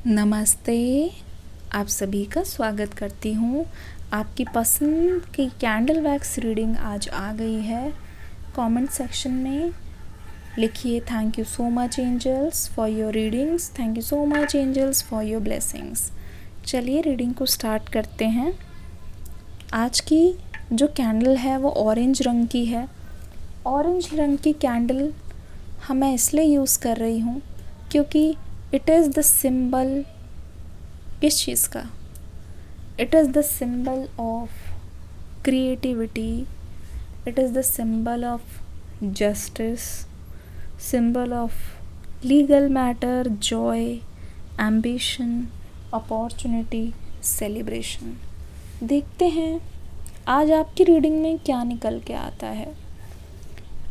नमस्ते। आप सभी का स्वागत करती हूँ। आपकी पसंद की कैंडल वैक्स रीडिंग आज आ गई है। कमेंट सेक्शन में लिखिए thank you so much angels for your readings, thank you so much angels for your blessings. चलिए रीडिंग को स्टार्ट करते हैं। आज की जो कैंडल है वो ऑरेंज रंग की है। ऑरेंज रंग की कैंडल मैं इसलिए यूज़ कर रही हूँ क्योंकि इट इज़ द सिंबल किस चीज़ का? It is the symbol of creativity, it is the symbol of justice, symbol of legal matter, Joy, ambition, opportunity, celebration. देखते हैं आज आपकी रीडिंग में क्या निकल के आता है।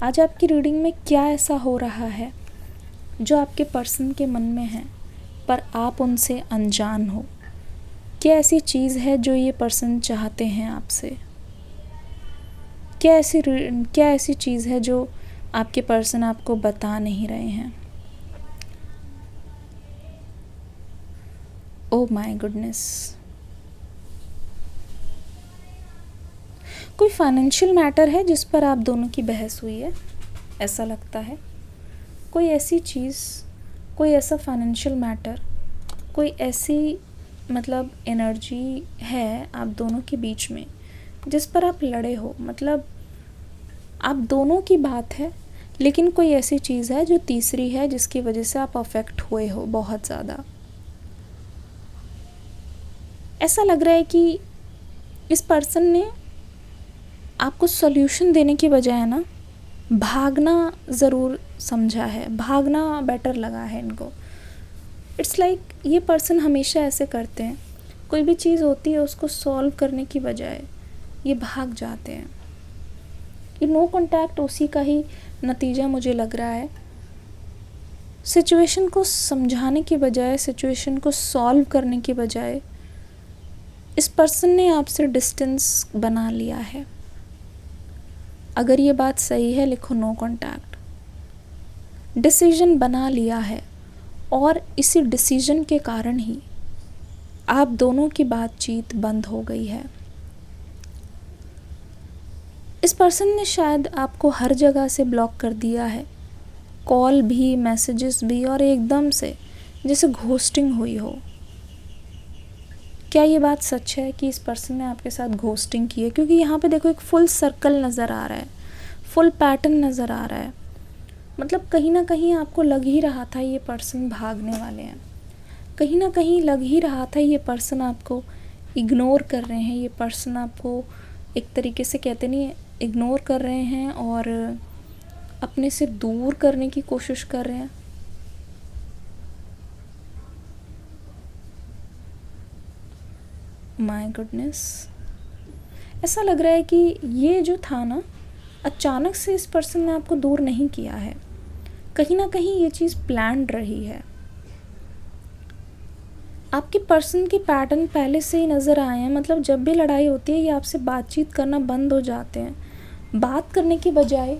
आज आपकी रीडिंग में क्या ऐसा हो रहा है जो आपके पर्सन के मन में है पर आप उनसे अनजान हो। क्या ऐसी चीज़ है जो ये पर्सन चाहते हैं आपसे? क्या ऐसी चीज़ है जो आपके पर्सन आपको बता नहीं रहे हैं? Oh my goodness. कोई फाइनेंशियल मैटर है जिस पर आप दोनों की बहस हुई है, ऐसा लगता है। कोई ऐसी चीज़, कोई ऐसा फाइनेंशियल मैटर, कोई ऐसी एनर्जी है आप दोनों के बीच में जिस पर आप लड़े हो। आप दोनों की बात है, लेकिन कोई ऐसी चीज़ है जो तीसरी है जिसकी वजह से आप अफेक्ट हुए हो बहुत ज़्यादा। ऐसा लग रहा है कि इस पर्सन ने आपको सॉल्यूशन देने की बजाय ना भागना ज़रूर समझा है, भागना बेटर लगा है इनको। इट्स लाइक ये पर्सन हमेशा ऐसे करते हैं, कोई भी चीज़ होती है उसको सॉल्व करने की बजाय ये भाग जाते हैं। ये नो कांटेक्ट उसी का ही नतीजा मुझे लग रहा है। सिचुएशन को समझाने की बजाय, सिचुएशन को सॉल्व करने की बजाय इस पर्सन ने आपसे डिस्टेंस बना लिया है। अगर ये बात सही है लिखो नो कांटेक्ट। डिसीजन बना लिया है और इसी डिसीजन के कारण ही आप दोनों की बातचीत बंद हो गई है। इस पर्सन ने शायद आपको हर जगह से ब्लॉक कर दिया है, कॉल भी, मैसेजेस भी, और एकदम से जैसे घोस्टिंग हुई हो। क्या ये बात सच है कि इस पर्सन ने आपके साथ घोस्टिंग की है? क्योंकि यहाँ पे देखो एक फुल सर्कल नज़र आ रहा है, फुल पैटर्न नज़र आ रहा है। कहीं ना कहीं आपको लग ही रहा था ये पर्सन भागने वाले हैं, कहीं ना कहीं लग ही रहा था ये पर्सन आपको इग्नोर कर रहे हैं, ये पर्सन आपको एक तरीके से कहते नहीं, इग्नोर कर रहे हैं और अपने से दूर करने की कोशिश कर रहे हैं। My goodness. ऐसा लग रहा है कि ये जो था ना, अचानक से इस पर्सन ने आपको दूर नहीं किया है, कहीं ना कहीं ये चीज़ प्लान्ड रही है। आपके पर्सन के पैटर्न पहले से ही नज़र आए हैं। जब भी लड़ाई होती है ये आपसे बातचीत करना बंद हो जाते हैं, बात करने की बजाय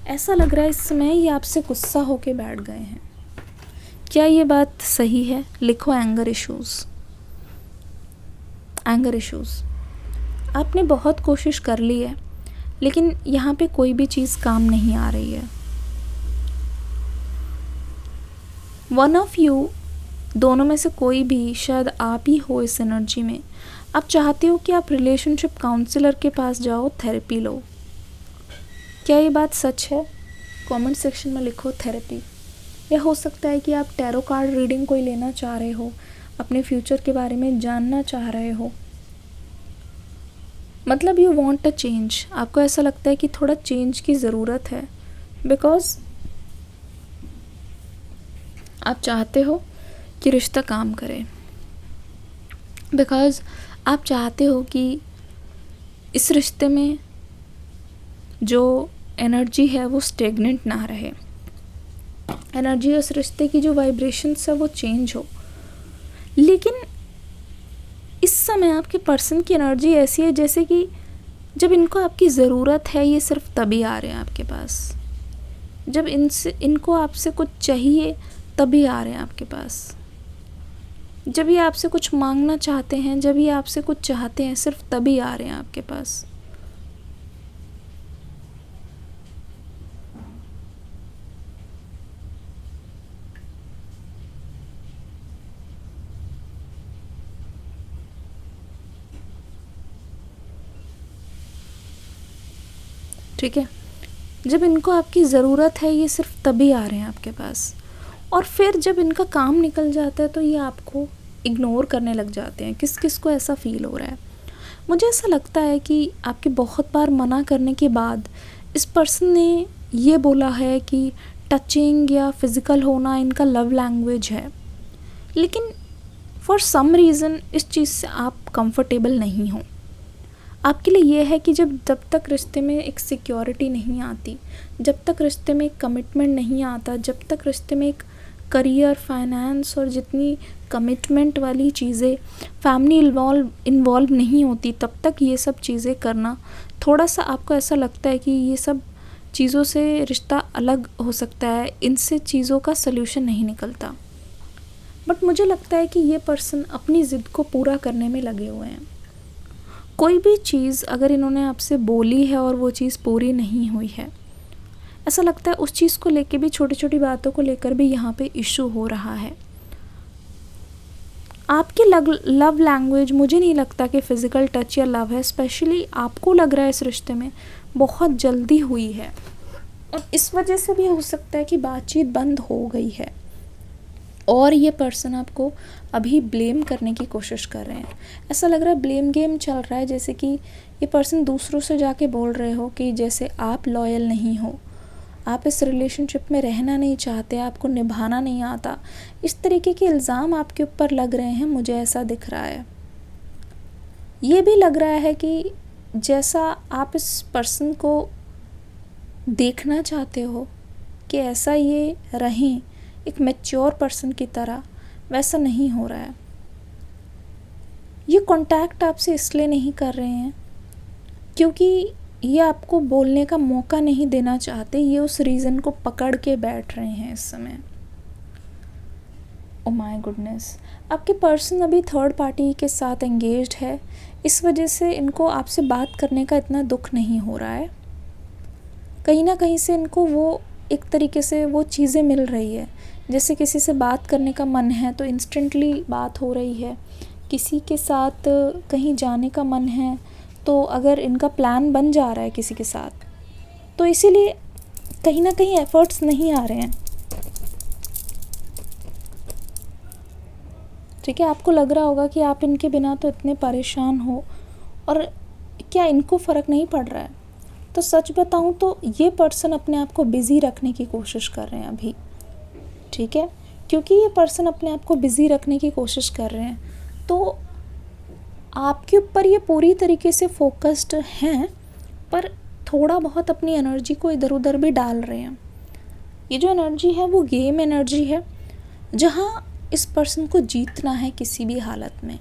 ऐसा लग रहा है इस समय ये आपसे गुस्सा होके बैठ गए हैं। क्या ये बात सही है? लिखो एंगर इश्यूज़। Anger issues. आपने बहुत कोशिश कर ली है लेकिन यहाँ पे कोई भी चीज़ काम नहीं आ रही है। वन ऑफ यू, दोनों में से कोई भी, शायद आप ही हो इस एनर्जी में। आप चाहते हो कि आप रिलेशनशिप काउंसलर के पास जाओ, थेरेपी लो। क्या ये बात सच है? कमेंट सेक्शन में लिखो थेरेपी। या हो सकता है कि आप टैरो कार्ड रीडिंग कोई लेना चाह रहे हो, अपने फ्यूचर के बारे में जानना चाह रहे हो। You want a change. आपको ऐसा लगता है कि थोड़ा चेंज की ज़रूरत है, बिकॉज आप चाहते हो कि रिश्ता काम करे, बिकॉज आप चाहते हो कि इस रिश्ते में जो एनर्जी है वो स्टेगनेंट ना रहे, एनर्जी उस रिश्ते की जो वाइब्रेशंस है वो चेंज हो। लेकिन इस समय आपके पर्सन की एनर्जी ऐसी है जैसे कि जब इनको आपकी ज़रूरत है ये सिर्फ तभी आ रहे हैं आपके पास, जब इनको आपसे कुछ चाहिए तभी आ रहे हैं आपके पास। जब ये आपसे कुछ मांगना चाहते हैं, जब ये आपसे कुछ चाहते हैं, सिर्फ तभी आ रहे हैं आपके पास। ठीक है, जब इनको आपकी ज़रूरत है ये सिर्फ तभी आ रहे हैं आपके पास। और फिर जब इनका काम निकल जाता है तो ये आपको इग्नोर करने लग जाते हैं। किस किस को ऐसा फ़ील हो रहा है? मुझे ऐसा लगता है कि आपके बहुत बार मना करने के बाद इस पर्सन ने ये बोला है कि टचिंग या फिज़िकल होना इनका लव लैंग्वेज है, लेकिन फॉर सम रीज़न इस चीज़ से आप कंफर्टेबल नहीं हो। आपके लिए ये है कि जब तक रिश्ते में एक सिक्योरिटी नहीं आती, जब तक रिश्ते में एक कमिटमेंट नहीं आता, जब तक रिश्ते में एक करियर, फाइनेंस और जितनी कमिटमेंट वाली चीज़ें, फैमिली इन्वॉल्व नहीं होती, तब तक ये सब चीज़ें करना थोड़ा सा आपको ऐसा लगता है कि ये सब चीज़ों से रिश्ता अलग हो सकता है, इनसे चीज़ों का सल्यूशन नहीं निकलता। बट मुझे लगता है कि ये पर्सन अपनी ज़िद को पूरा करने में लगे हुए हैं। कोई भी चीज़ अगर इन्होंने आपसे बोली है और वो चीज़ पूरी नहीं हुई है, ऐसा लगता है उस चीज़ को लेके भी, छोटी छोटी बातों को लेकर भी यहाँ पे इशू हो रहा है। आपकी लव लैंग्वेज मुझे नहीं लगता कि फ़िज़िकल टच या लव है। स्पेशली आपको लग रहा है इस रिश्ते में बहुत जल्दी हुई है, और इस वजह से भी हो सकता है कि बातचीत बंद हो गई है और ये पर्सन आपको अभी ब्लेम करने की कोशिश कर रहे हैं। ऐसा लग रहा है ब्लेम गेम चल रहा है, जैसे कि ये पर्सन दूसरों से जाके बोल रहे हो कि जैसे आप लॉयल नहीं हो, आप इस रिलेशनशिप में रहना नहीं चाहते, आपको निभाना नहीं आता। इस तरीके के इल्ज़ाम आपके ऊपर लग रहे हैं, मुझे ऐसा दिख रहा है। ये भी लग रहा है कि जैसा आप इस पर्सन को देखना चाहते हो कि ऐसा ये रहें एक मैच्योर पर्सन की तरह, वैसा नहीं हो रहा है। ये कांटेक्ट आपसे इसलिए नहीं कर रहे हैं क्योंकि ये आपको बोलने का मौका नहीं देना चाहते, ये उस रीज़न को पकड़ के बैठ रहे हैं इस समय। ओ माय गुडनेस, आपके पर्सन अभी थर्ड पार्टी के साथ एंगेज्ड है, इस वजह से इनको आपसे बात करने का इतना दुख नहीं हो रहा है। कहीं ना कहीं से इनको वो एक तरीके से वो चीज़ें मिल रही है, जैसे किसी से बात करने का मन है तो इंस्टेंटली बात हो रही है, किसी के साथ कहीं जाने का मन है तो अगर इनका प्लान बन जा रहा है किसी के साथ, तो इसीलिए कहीं ना कहीं एफ़र्ट्स नहीं आ रहे हैं। ठीक है, आपको लग रहा होगा कि आप इनके बिना तो इतने परेशान हो और क्या इनको फ़र्क नहीं पड़ रहा है। तो सच बताऊं तो ये पर्सन अपने आप को बिज़ी रखने की कोशिश कर रहे हैं अभी। ठीक है, क्योंकि ये पर्सन अपने आप को बिज़ी रखने की कोशिश कर रहे हैं तो आपके ऊपर ये पूरी तरीके से फोकस्ड हैं, पर थोड़ा बहुत अपनी एनर्जी को इधर उधर भी डाल रहे हैं। ये जो एनर्जी है वो गेम एनर्जी है, जहाँ इस पर्सन को जीतना है किसी भी हालत में।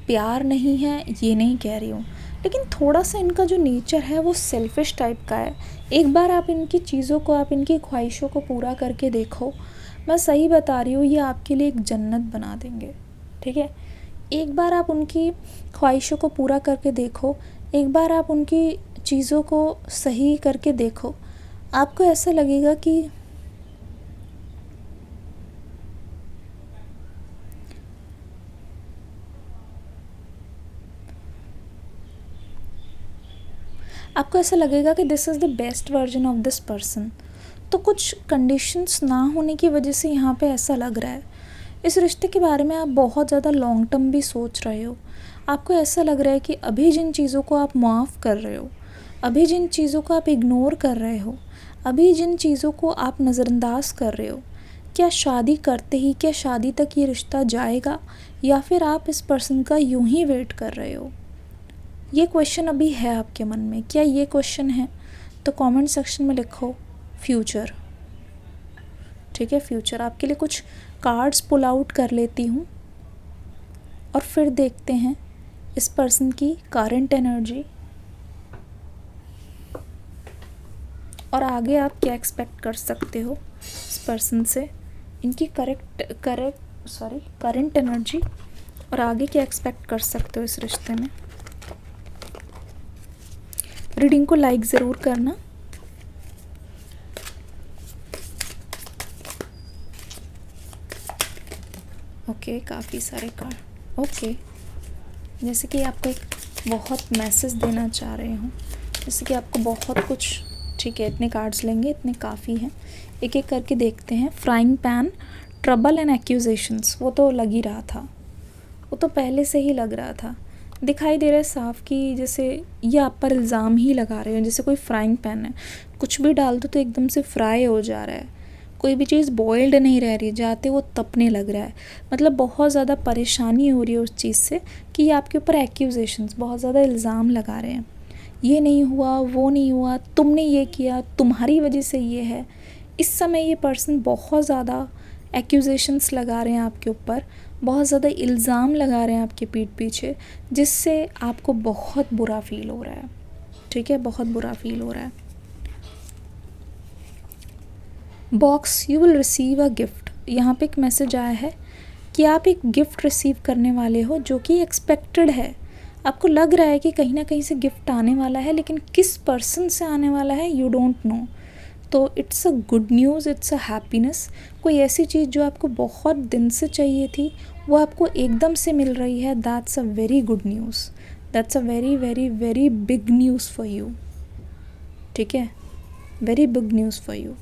प्यार नहीं है ये नहीं कह रही हूँ, लेकिन थोड़ा सा इनका जो नेचर है वो सेल्फिश टाइप का है। एक बार आप इनकी चीज़ों को, आप इनकी ख्वाहिशों को पूरा करके देखो, मैं सही बता रही हूँ, ये आपके लिए एक जन्नत बना देंगे। ठीक है, एक बार आप उनकी ख्वाहिशों को पूरा करके देखो, एक बार आप उनकी चीज़ों को सही करके देखो, आपको ऐसा लगेगा कि this is the best version of this person. तो कुछ कंडीशंस ना होने की वजह से यहाँ पे ऐसा लग रहा है इस रिश्ते के बारे में आप बहुत ज़्यादा लॉन्ग टर्म भी सोच रहे हो। आपको ऐसा लग रहा है कि अभी जिन चीज़ों को आप माफ़ कर रहे हो, अभी जिन चीज़ों को आप इग्नोर कर रहे हो, अभी जिन चीज़ों को आप नज़रअंदाज कर रहे हो, क्या शादी करते ही, क्या शादी तक ये रिश्ता जाएगा, या फिर आप इस पर्सन का यूं ही वेट कर रहे हो? ये क्वेश्चन अभी है आपके मन में। क्या ये क्वेश्चन है तो कमेंट सेक्शन में लिखो फ्यूचर। ठीक है, फ्यूचर। आपके लिए कुछ कार्ड्स पुल आउट कर लेती हूँ और फिर देखते हैं इस पर्सन की करंट एनर्जी और आगे आप क्या एक्सपेक्ट कर सकते हो इस पर्सन से। इनकी करंट एनर्जी और आगे क्या एक्सपेक्ट कर सकते हो इस रिश्ते में। रीडिंग को लाइक ज़रूर करना। ओके, काफ़ी सारे कार्ड। ओके, जैसे कि आपको एक बहुत मैसेज देना चाह रहे हो, जैसे कि आपको बहुत कुछ, ठीक है, इतने कार्ड्स लेंगे, इतने काफ़ी हैं, एक एक करके देखते हैं। Frying pan, trouble and accusations, वो तो लग ही रहा था, वो तो पहले से ही लग रहा था। दिखाई दे रहा है साफ कि जैसे ये आप पर इल्ज़ाम ही लगा रहे हो, जैसे कोई फ्राइंग पैन है, कुछ भी डाल दो तो एकदम से फ्राई हो जा रहा है, कोई भी चीज़ बॉइल्ड नहीं रह रही, जाते वो तपने लग रहा है। मतलब बहुत ज़्यादा परेशानी हो रही है उस चीज़ से कि ये आपके ऊपर एक्यूजेशंस, बहुत ज़्यादा इल्ज़ाम लगा रहे हैं, ये नहीं हुआ, वो नहीं हुआ, तुमने ये किया, तुम्हारी वजह से ये है। इस समय ये पर्सन बहुत ज़्यादा एक्यूजेशंस लगा रहे हैं आपके ऊपर, बहुत ज़्यादा इल्ज़ाम लगा रहे हैं आपके पीठ पीछे, जिससे आपको बहुत बुरा फील हो रहा है, ठीक है, बहुत बुरा फील हो रहा है। Box, you will receive a gift, यहाँ पे एक मैसेज आया है कि आप एक गिफ्ट रिसीव करने वाले हो जो कि एक्सपेक्टेड है। आपको लग रहा है कि कहीं ना कहीं से गिफ्ट आने वाला है, लेकिन किस पर्सन से आने वाला है यू डोंट नो। तो it's a good news, it's a happiness. कोई ऐसी चीज़ जो आपको बहुत दिन से चाहिए थी वो आपको एकदम से मिल रही है, that's a very good news, that's a very very very big news for you, ठीक है, very big news for you.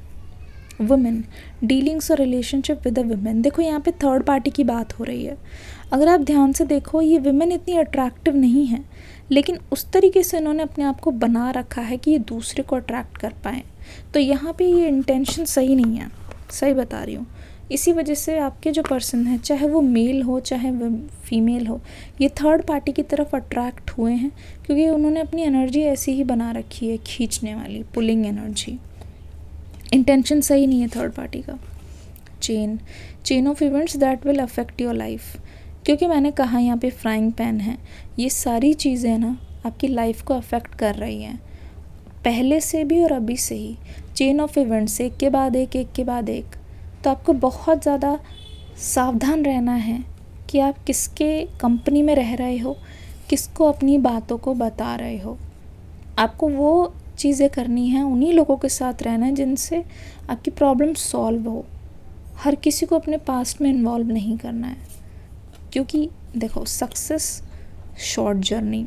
Women, dealings और रिलेशनशिप विद अ वुमेन, देखो यहाँ पे थर्ड पार्टी की बात हो रही है। अगर आप ध्यान से देखो, ये वुमेन इतनी अट्रैक्टिव नहीं है, लेकिन उस तरीके से इन्होंने अपने आप को बना रखा है कि ये दूसरे को अट्रैक्ट कर पाएँ। तो यहाँ पे ये इंटेंशन सही नहीं है, सही बता रही हूँ। इसी वजह से आपके जो पर्सन है, चाहे वो मेल हो चाहे वो फीमेल हो, ये थर्ड पार्टी की तरफ अट्रैक्ट हुए हैं, क्योंकि उन्होंने अपनी एनर्जी ऐसी ही बना रखी है, खींचने वाली, पुलिंग एनर्जी। इंटेंशन सही नहीं है थर्ड पार्टी का। Chain of events that will affect your life, क्योंकि मैंने कहा यहाँ पे फ्राइंग पैन है, ये सारी चीज़ें ना आपकी लाइफ को अफेक्ट कर रही हैं, पहले से भी और अभी से ही। चेन ऑफ इवेंट्स, एक के बाद एक, एक के बाद एक। तो आपको बहुत ज़्यादा सावधान रहना है कि आप किसके कंपनी में रह रहे हो, किसको अपनी बातों को बता रहे हो। आपको वो चीज़ें करनी है, उन्हीं लोगों के साथ रहना है जिनसे आपकी प्रॉब्लम सॉल्व हो। हर किसी को अपने पास्ट में इन्वॉल्व नहीं करना है, क्योंकि देखो सक्सेस शॉर्ट जर्नी,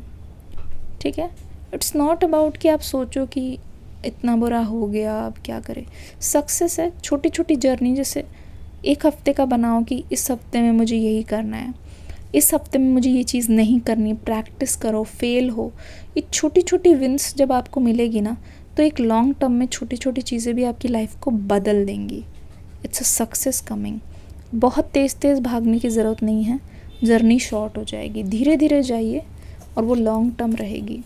ठीक है, इट्स नॉट अबाउट कि आप सोचो कि इतना बुरा हो गया अब क्या करें। सक्सेस है छोटी छोटी जर्नी, जैसे एक हफ्ते का बनाओ कि इस हफ्ते में मुझे यही करना है, इस हफ्ते में मुझे ये चीज़ नहीं करनी, प्रैक्टिस करो, फेल हो। ये छोटी छोटी विंस जब आपको मिलेगी ना, तो एक लॉन्ग टर्म में छोटी छोटी चीज़ें भी आपकी लाइफ को बदल देंगी। It's a success coming. बहुत तेज़ तेज़ भागने की ज़रूरत नहीं है, जर्नी शॉर्ट हो जाएगी, धीरे धीरे जाइए और वो लॉन्ग टर्म रहेगी।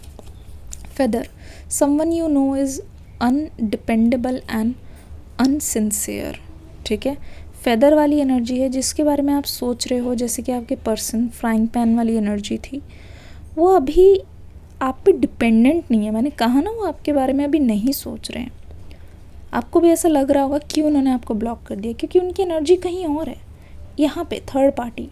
Feather, someone you know is अनडिपेंडेबल and अनसिंसियर, ठीक है, फेदर वाली एनर्जी है, जिसके बारे में आप सोच रहे हो, जैसे कि आपके पर्सन फ्राइंग पैन वाली एनर्जी थी, वो अभी आप पे डिपेंडेंट नहीं है। मैंने कहा ना, वो आपके बारे में अभी नहीं सोच रहे हैं। आपको भी ऐसा लग रहा होगा क्यों उन्होंने आपको ब्लॉक कर दिया, क्योंकि उनकी एनर्जी कहीं और है, यहाँ पे थर्ड पार्टी,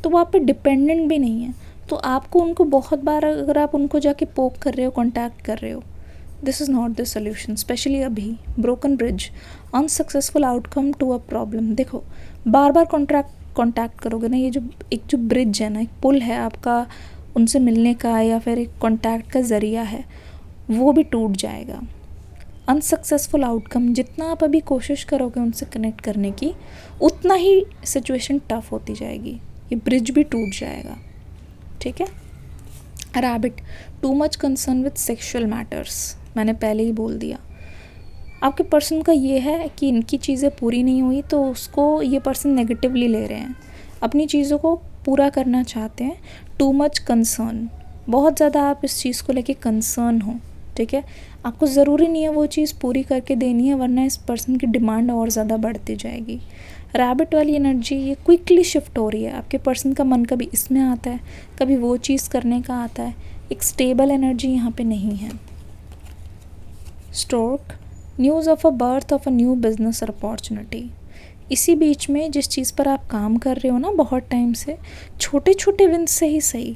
तो वो आप पे डिपेंडेंट भी नहीं है। तो आपको उनको बहुत बार, अगर आप उनको जाके पोक कर रहे हो, कॉन्टैक्ट कर रहे हो, this is not the solution. Specially अभी broken bridge, unsuccessful outcome to a problem. देखो बार बार कॉन्टैक्ट करोगे ना, ये जो एक जो ब्रिज है ना, एक पुल है आपका उनसे मिलने का या फिर एक कॉन्टैक्ट का ज़रिया है, वो भी टूट जाएगा। अनसक्सेसफुल आउटकम, जितना आप अभी कोशिश करोगे उनसे कनेक्ट करने की, उतना ही सिचुएशन टफ होती जाएगी, ये ब्रिज भी टूट जाएगा, ठीक है। Rabbit, too much concern with sexual matters, मैंने पहले ही बोल दिया। आपके पर्सन का ये है कि इनकी चीज़ें पूरी नहीं हुई तो उसको ये पर्सन नेगेटिवली ले रहे हैं, अपनी चीज़ों को पूरा करना चाहते हैं। टू मच कंसर्न, बहुत ज़्यादा आप इस चीज़ को लेके कंसर्न हो, ठीक है, आपको ज़रूरी नहीं है वो चीज़ पूरी करके देनी है, वरना इस पर्सन की डिमांड और ज़्यादा बढ़ती जाएगी। रैबिट वाली एनर्जी ये क्विकली शिफ्ट हो रही है, आपके पर्सन का मन कभी इसमें आता है, कभी वो चीज़ करने का आता है, एक स्टेबल एनर्जी यहाँ पे नहीं है। Stork, news of a birth of a new business और अपॉर्चुनिटी, इसी बीच में जिस चीज़ पर आप काम कर रहे हो ना बहुत टाइम से, छोटे छोटे विन्स से ही सही,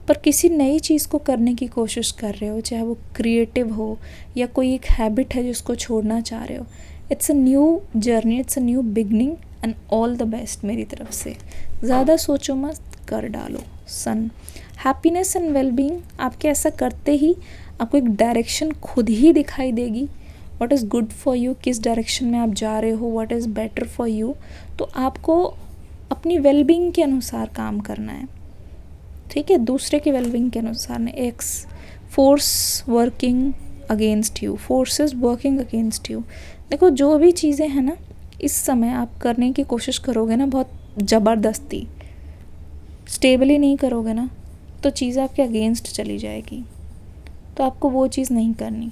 पर किसी नई चीज़ को करने की कोशिश कर रहे हो, चाहे वो क्रिएटिव हो या कोई एक हैबिट है जिसको छोड़ना चाह रहे हो। It's a new journey, it's a new beginning and all the best मेरी तरफ से। ज़्यादा सोचो मत, कर डालो। सन, हैप्पीनेस एंड वेलबींग, आपके ऐसा करते ही आपको एक डायरेक्शन खुद ही दिखाई देगी। What is good for you, किस डायरेक्शन में आप जा रहे हो, what is better for you. तो आपको अपनी वेलबींग के अनुसार काम करना है, ठीक है, दूसरे के वेलबींग के अनुसार नहीं। X, force working against you, force is working against you. देखो जो भी चीज़ें हैं ना, इस समय आप करने की कोशिश करोगे ना बहुत ज़बरदस्ती, स्टेबली नहीं करोगे ना, तो चीज़ आपके अगेंस्ट चली जाएगी। तो आपको वो चीज़ नहीं करनी।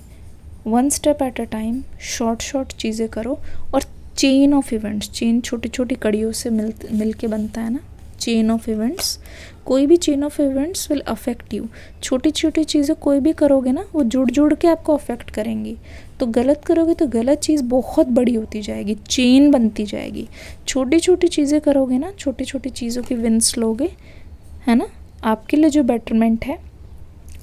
One step at a time, short चीज़ें करो। और चेन ऑफ इवेंट्स, चेन छोटी छोटी कड़ियों से मिल के बनता है ना, चेन ऑफ इवेंट्स। कोई भी chain of events will affect you. छोटी छोटी चीज़ें कोई भी करोगे ना, वो जुड़ के आपको अफेक्ट करेंगी। तो गलत करोगे तो गलत चीज़ बहुत बड़ी होती जाएगी, चेन बनती जाएगी। छोटी छोटी चीज़ें करोगे ना, छोटी छोटी चीज़ों की विन्स लोगे, है ना, आपके लिए जो बेटरमेंट है,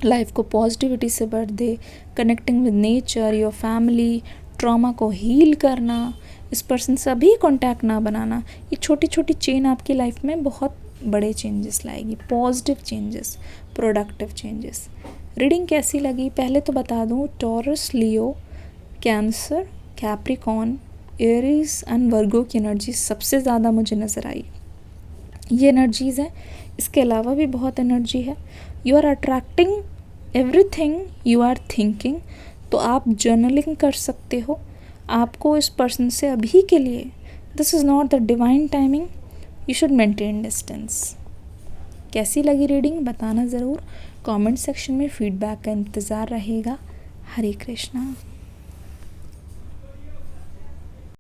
लाइफ को पॉजिटिविटी से भर दे, connecting with nature, your family, trauma को हील करना, इस पर्सन से अभी कांटेक्ट ना बनाना, ये छोटी छोटी चेन आपकी लाइफ में बहुत बड़े चेंजेस लाएगी, positive changes, productive changes. Reading कैसी लगी पहले तो बता दूँ, taurus, Leo, cancer, Capricorn, Aries and वर्गो की एनर्जी सबसे ज़्यादा मुझे नज़र आई। ये एनर्जीज़ हैं, इसके अलावा भी बहुत एनर्जी है। You are attracting everything you are thinking. तो आप जर्नलिंग कर सकते हो। आपको इस पर्सन से अभी के लिए, this is not the divine timing, you should maintain distance. कैसी लगी रीडिंग बताना ज़रूर, कमेंट सेक्शन में फीडबैक का इंतज़ार रहेगा। हरे कृष्णा।